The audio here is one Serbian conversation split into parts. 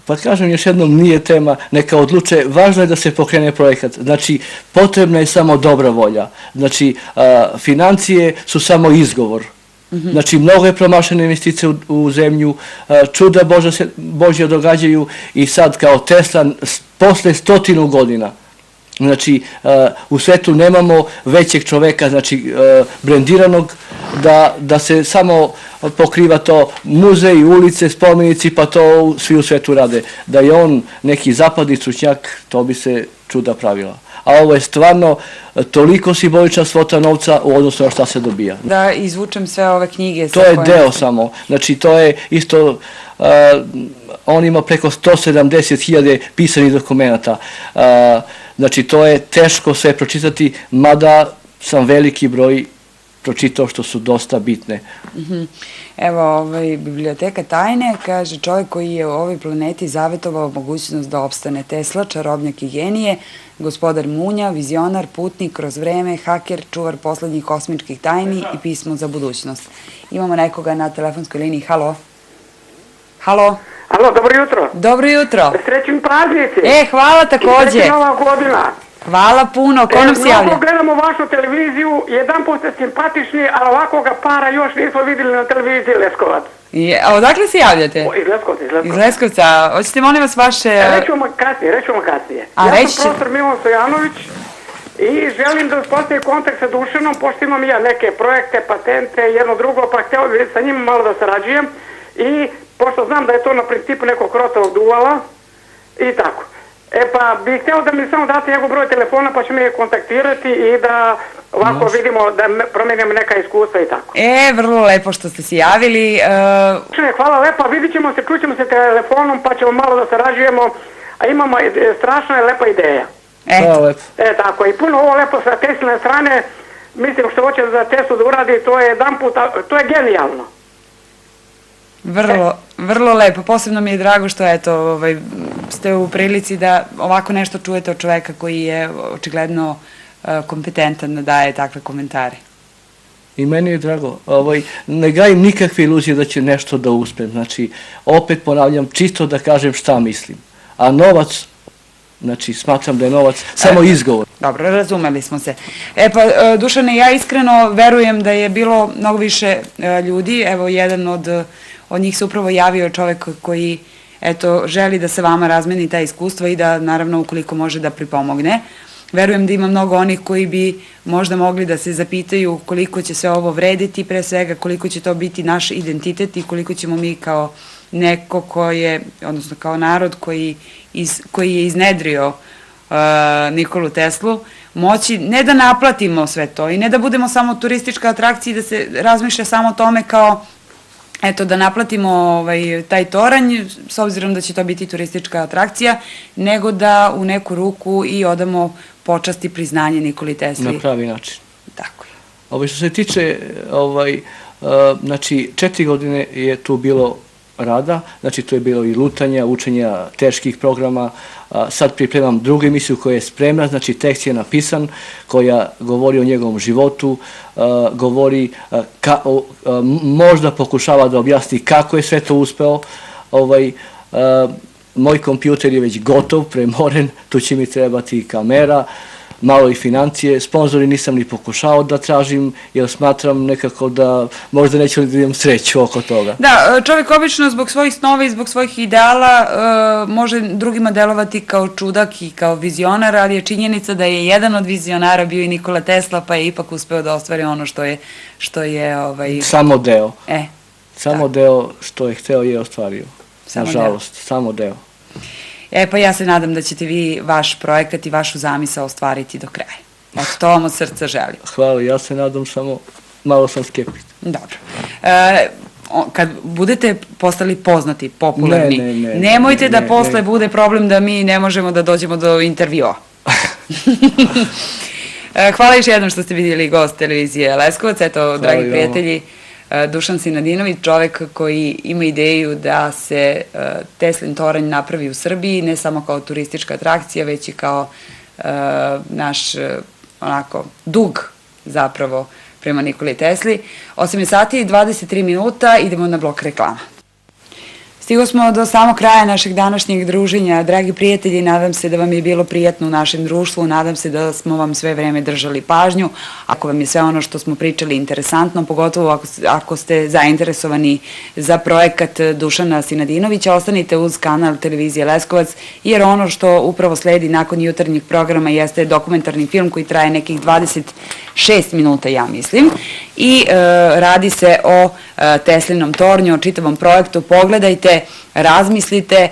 Pa kažem još jednom, nije tema, neka odluče, važno je da se pokrene projekat. Znači, potrebna je samo dobra volja. Znači, financije su samo izgovor. Znači, mnogo je promašene investicije u zemlju, čuda Božja događaju i sad kao Tesla posle 100 godina. Znači, u svetu nemamo većeg čoveka, znači, brendiranog, da se samo pokriva to muzej, ulice, spomenici, pa to svi u svetu rade. Da je on neki zapadni stručnjak, to bi se čuda pravila. A ovo je stvarno toliko simbolična svota novca u odnosu na šta se dobija. Da izvučem sve ove knjige. To je deo samo. Znači, to je isto, on ima preko 170.000 pisanih dokumenta. Znači, to je teško sve pročitati, mada sam veliki broj pročitao što su dosta bitne. Evo, Biblioteka tajne, kaže čovjek koji je u ovoj planeti zavetovao mogućnost da opstane: Tesla, čarobnjak i genije, gospodar Munja, vizionar, putnik kroz vreme, haker, čuvar poslednjih kosmičkih tajni i pismo za budućnost. Imamo nekoga na telefonskoj liniji. Halo? Halo? Alo, dobro jutro. Dobro jutro. Srećni praznici. Hvala takođe. I srećna nova godina. Hvala puno. Ko nam se javlja? Mnogo gledamo vašu televiziju, jedan put ste simpatični, ali ovakvog para još nismo vidjeli na televiziji Leskovac. A odakle se javljate? Iz Leskovca, iz Leskovca. Iz Leskovca. Hoćete molim vas vaše... Reću vam kasnije. Ja sam profesor Milan Stojanović i želim da uspostavim kontakt sa Dušanom, pošto imam ja neke projekte, patente, jedno drugo, pa hteo bih sa njima malo da sarađujem i pošto znam da je to na principu nekog krotovog duvala i tako. Pa bih hteo da mi samo date njegov broj telefona pa ću me kontaktirati i da ovako vidimo da promenimo neka iskustva i tako. Vrlo lepo što ste se javili. Hvala lepa, vidit ćemo se, čućemo se telefonom pa ćemo malo da sarađujemo, a imamo strašna je lepa ideja. Hvala lepo. Tako, i puno ovo lepo sa Tesline strane, mislim što hoće za Teslu da uradi, to je jedan put, to je genijalno. Vrlo lepo. Posebno mi je drago što ste u prilici da ovako nešto čujete od čoveka koji je očigledno kompetentan da daje takve komentare. I meni je drago. Ne gajim nikakve iluzije da će nešto da uspem. Znači, opet ponavljam, čisto da kažem šta mislim. A novac, znači, smatram da je novac samo izgovor. Dobro, razumeli smo se. Pa, Dušane, ja iskreno verujem da je bilo mnogo više ljudi. Evo, jedan od njih se upravo javio čovek koji, želi da se vama razmeni ta iskustva i da, naravno, ukoliko može da pripomogne. Verujem da ima mnogo onih koji bi možda mogli da se zapitaju koliko će sve ovo vrediti, pre svega koliko će to biti naš identitet i koliko ćemo mi kao neko odnosno kao narod koji je iznedrio Nikolu Teslu, moći ne da naplatimo sve to i ne da budemo samo turistička atrakcija i da se razmišlja samo o tome kao da naplatimo taj toranj, s obzirom da će to biti turistička atrakcija, nego da u neku ruku i odamo počast i priznanje Nikoli Tesli. Na pravi način. Tako je. Što se tiče, znači, 4 godine je tu bilo rada, znači to je bilo i lutanja, učenja teških programa, sad pripremam drugu emisiju koja je spremna, znači tekst je napisan, koja govori o njegovom životu, govori, možda pokušava da objasni kako je sve to uspeo. Moj kompjuter je već gotov, premoren, tu će mi trebati kamera, malo i financije, sponzori nisam ni pokušao da tražim, jer smatram nekako da možda neću da imam sreću oko toga. Da, čovjek obično zbog svojih snova i zbog svojih ideala može drugima delovati kao čudak i kao vizionar, ali je činjenica da je jedan od vizionara bio i Nikola Tesla, pa je ipak uspeo da ostvari ono što je... Samo deo. Samo deo što je hteo je ostvario. Nažalost, samo deo. Pa ja se nadam da ćete vi vaš projekat i vašu zamisao ostvariti do kraja. To vam od srca želim. Hvala, ja se nadam, samo malo sam skeptik. Dobro. Kad budete postali poznati, popularni, nemojte da posle bude problem da mi ne možemo da dođemo do intervjua. Hvala još jednom što ste vidjeli gost televizije Leskovac. Eto, dragi prijatelji, Dušan Sinadinović, čovek koji ima ideju da se Teslin toranj napravi u Srbiji, ne samo kao turistička atrakcija, već i kao naš onako dug zapravo prema Nikoli Tesli. 8 sati i 23 minuta, idemo na blok reklama. Stigo smo do samog kraja našeg današnjeg druženja. Dragi prijatelji, nadam se da vam je bilo prijatno u našem društvu, nadam se da smo vam sve vreme držali pažnju. Ako vam je sve ono što smo pričali interesantno, pogotovo ako ste zainteresovani za projekat Dušana Sinadinovića, ostanite uz kanal Televizije Leskovac, jer ono što upravo sledi nakon jutarnjeg programa jeste dokumentarni film koji traje nekih 26 minuta, ja mislim, i radi se o Teslinom tornju, o čitavom projektu. Pogledajte, razmislite,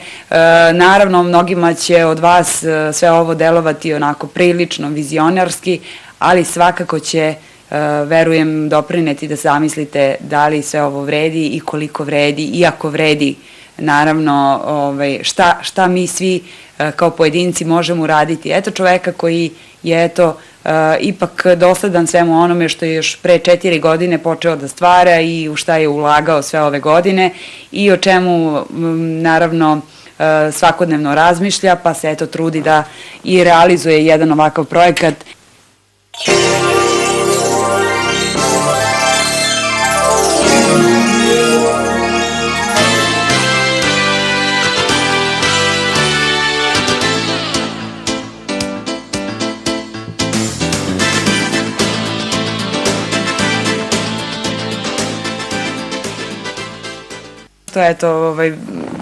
naravno mnogima će od vas sve ovo delovati onako prilično vizionarski, ali svakako će, verujem, doprineti da zamislite da li sve ovo vredi i koliko vredi, iako vredi, naravno, šta mi svi kao pojedinci možemo uraditi. Eto čoveka koji je, ipak dosledan svemu onome što je još pre 4 godine počeo da stvara i u šta je ulagao sve ove godine i o čemu, naravno, svakodnevno razmišlja, pa se trudi da i realizuje jedan ovakav projekat.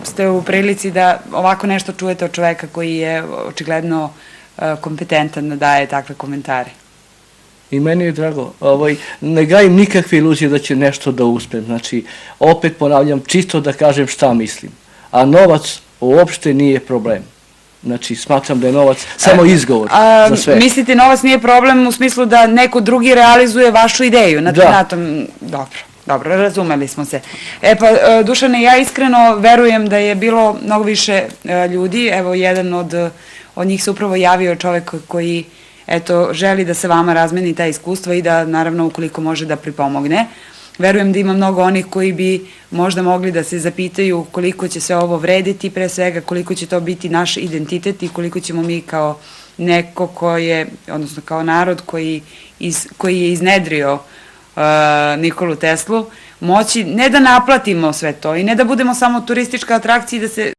Ste u prilici da ovako nešto čujete od čoveka koji je očigledno kompetentan da daje takve komentare. I meni je drago. Ne gajim nikakve iluzije da će nešto da uspem. Znači, opet ponavljam, čisto da kažem šta mislim. A novac uopšte nije problem. Znači, smatram da je novac samo izgovor za sve. Mislite, novac nije problem u smislu da neko drugi realizuje vašu ideju? Da. Dobro, razumeli smo se. Dušane, ja iskreno verujem da je bilo mnogo više ljudi. Evo, jedan od njih se upravo javio čovek koji, želi da se vama razmeni ta iskustva i da, naravno, ukoliko može da pripomogne. Verujem da ima mnogo onih koji bi možda mogli da se zapitaju koliko će sve ovo vrediti, pre svega koliko će to biti naš identitet i koliko ćemo mi kao neko odnosno kao narod koji je iznedrio Nikolu Teslu, moći ne da naplatimo sve to i ne da budemo samo turistička atrakcija i da se